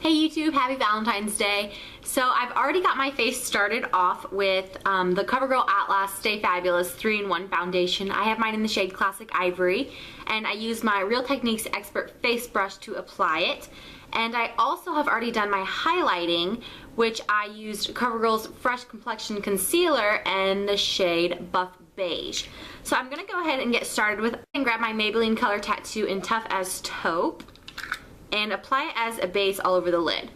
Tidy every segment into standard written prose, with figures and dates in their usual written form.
Hey YouTube, happy Valentine's Day. So I've already got my face started off with the CoverGirl Atlas Stay Fabulous 3-in-1 foundation. I have mine in the shade Classic Ivory, and I use my Real Techniques Expert Face Brush to apply it. And I also have already done my highlighting, which I used CoverGirl's Fresh Complexion Concealer in the shade Buff Beige. So I'm gonna go ahead and get started with and grab my Maybelline Color Tattoo in Tough as Taupe and apply it as a base all over the lid.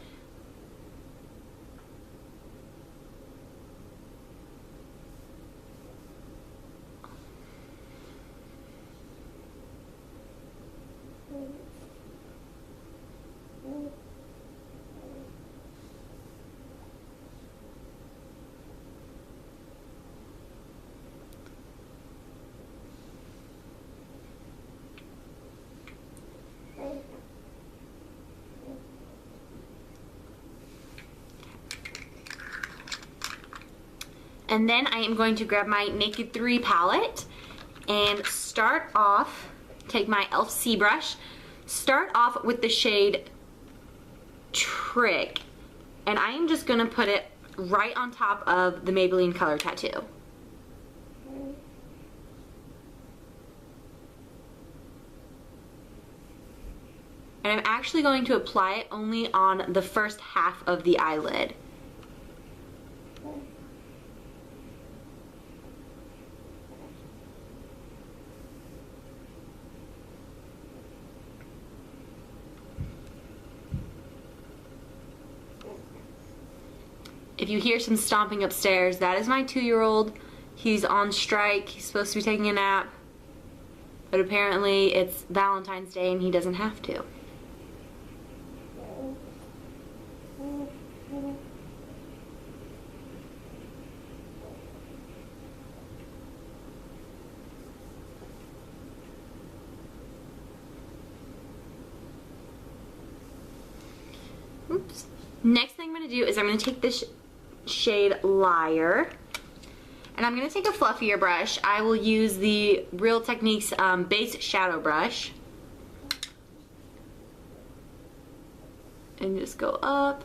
And then I am going to grab my Naked 3 palette and start off, take my e.l.f. C brush, start off with the shade Trick, and I am just going to put it right on top of the Maybelline Color Tattoo. And I'm actually going to apply it only on the first half of the eyelid. If you hear some stomping upstairs, that is my 2-year-old. He's on strike. He's supposed to be taking a nap. But apparently it's Valentine's Day and he doesn't have to. Oops. Next thing I'm going to do is I'm going to take this shade Liar, and I'm going to take a fluffier brush. I will use the Real Techniques base shadow brush and just go up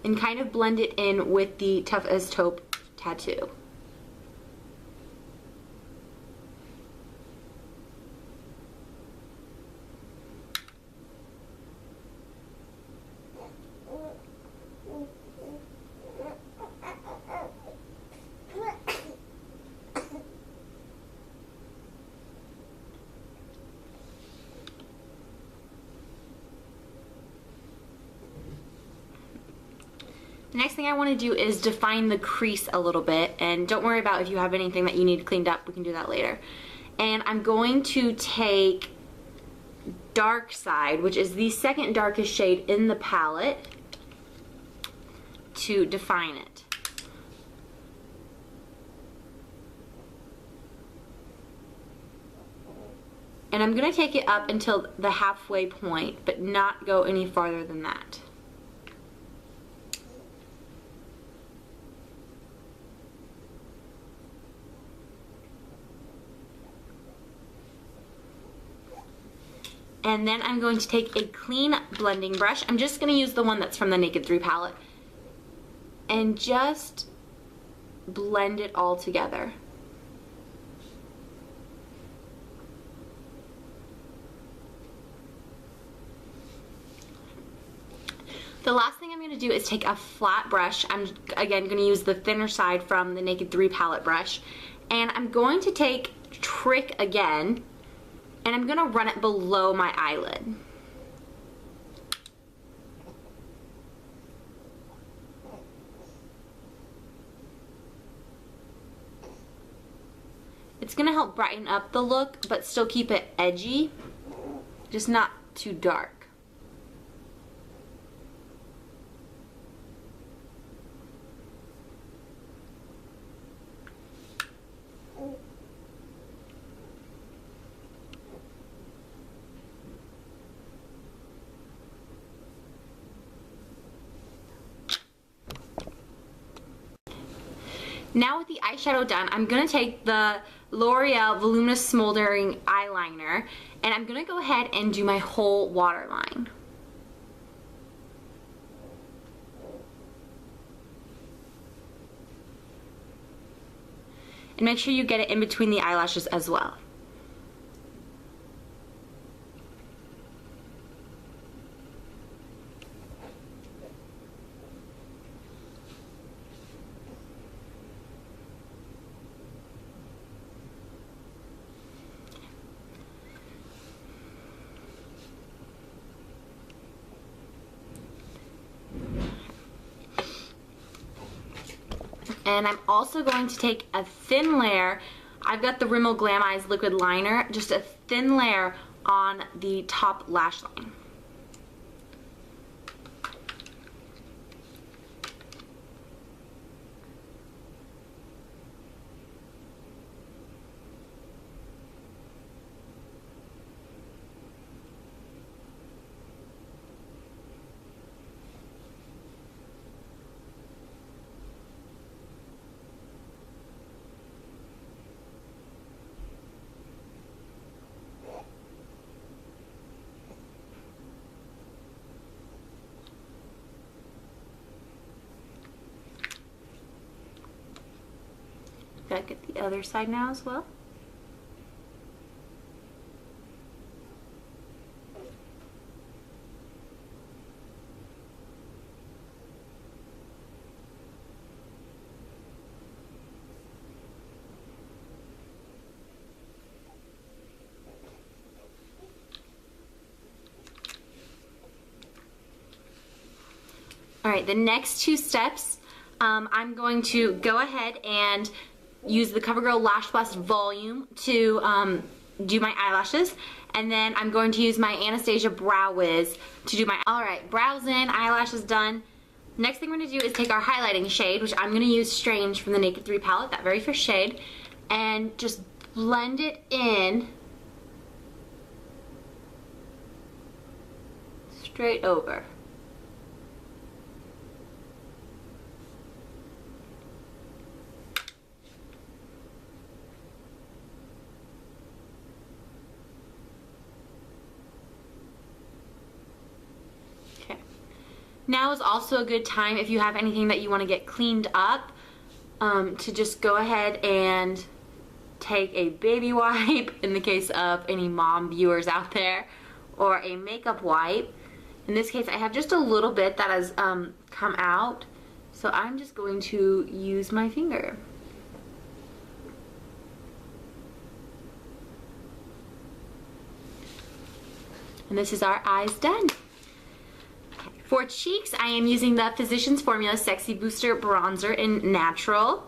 and kind of blend it in with the Tough as Taupe tattoo. The next thing I want to do is define the crease a little bit, and don't worry about if you have anything that you need cleaned up, we can do that later. And I'm going to take Dark Side, which is the second darkest shade in the palette, to define it. And I'm going to take it up until the halfway point, but not go any farther than that. And then I'm going to take a clean blending brush. I'm just going to use the one that's from the Naked 3 palette. And just blend it all together. The last thing I'm going to do is take a flat brush. I'm again going to use the thinner side from the Naked 3 palette brush. And I'm going to take Trick again, and I'm going to run it below my eyelid. It's going to help brighten up the look, but still keep it edgy, just not too dark. Now with the eyeshadow done, I'm going to take the L'Oreal Voluminous Smoldering Eyeliner, and I'm going to go ahead and do my whole waterline. and make sure you get it in between the eyelashes as well. And I'm also going to take a thin layer. I've got the Rimmel Glam Eyes liquid liner, just a thin layer on the top lash line. Gotta get the other side now as well. All right, the next two steps, I'm going to go ahead and use the CoverGirl Lash Blast Volume to do my eyelashes, and then I'm going to use my Anastasia Brow Wiz to do my, all right, brows in, eyelashes done. Next thing we're gonna do is take our highlighting shade, which I'm gonna use Strange from the Naked 3 palette, that very first shade, and just blend it in straight over. Now is also a good time, if you have anything that you want to get cleaned up, to just go ahead and take a baby wipe, in the case of any mom viewers out there, or a makeup wipe. In this case, I have just a little bit that has come out, so I'm just going to use my finger. And this is our eyes done. For cheeks, I am using the Physicians Formula Sexy Booster Bronzer in Natural.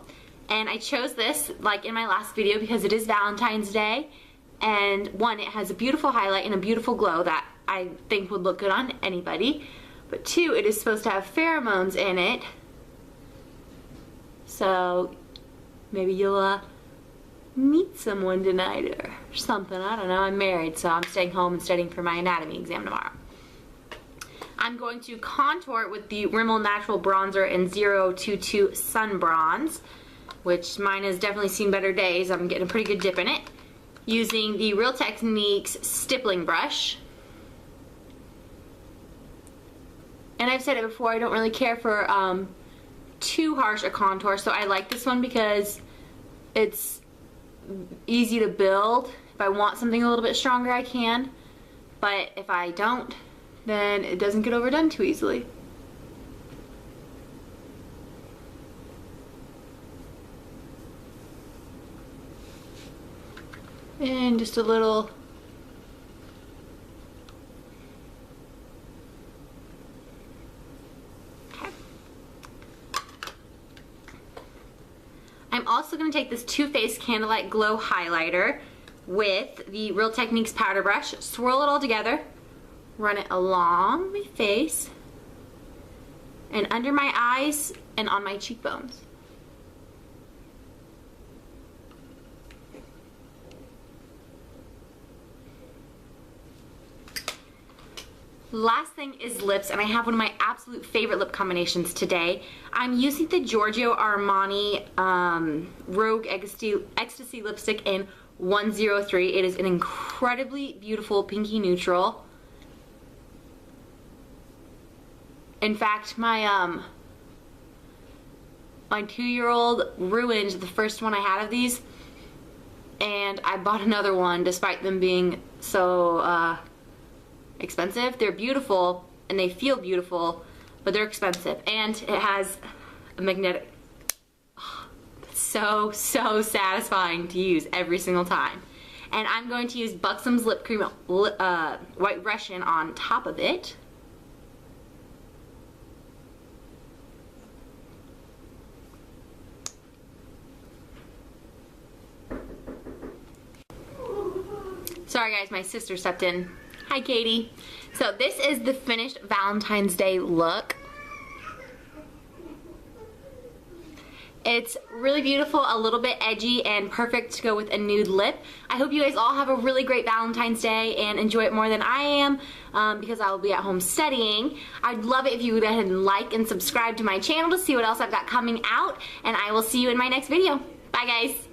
And I chose this, like in my last video, because it is Valentine's Day. And one, it has a beautiful highlight and a beautiful glow that I think would look good on anybody. But two, it is supposed to have pheromones in it. So maybe you'll meet someone tonight or something. I don't know. I'm married, so I'm staying home and studying for my anatomy exam tomorrow. I'm going to contour it with the Rimmel Natural Bronzer in 022 Sun Bronze, which mine has definitely seen better days. I'm getting a pretty good dip in it. Using the Real Techniques stippling brush. And I've said it before, I don't really care for too harsh a contour, so I like this one because it's easy to build. If I want something a little bit stronger, I can. But if I don't, then it doesn't get overdone too easily. And just a little. Okay. I'm also going to take this Too Faced Candlelight Glow highlighter with the Real Techniques powder brush, swirl it all together, run it along my face and under my eyes and on my cheekbones. Last thing is lips, and I have one of my absolute favorite lip combinations today. I'm using the Giorgio Armani Rogue Ecstasy lipstick in 103. It is an incredibly beautiful pinky neutral. In fact, my my 2-year-old ruined the first one I had of these, and I bought another one despite them being so expensive. They're beautiful and they feel beautiful, but they're expensive, and it has a magnetic. It's so satisfying to use every single time. And I'm going to use Buxom's lip cream white Russian on top of it. Sorry guys, my sister stepped in. Hi Katie. So this is the finished Valentine's Day look. It's really beautiful, a little bit edgy, and perfect to go with a nude lip. I hope you guys all have a really great Valentine's Day and enjoy it more than I am, because I will be at home studying. I'd love it if you would go ahead and like and subscribe to my channel to see what else I've got coming out, and I will see you in my next video. Bye guys.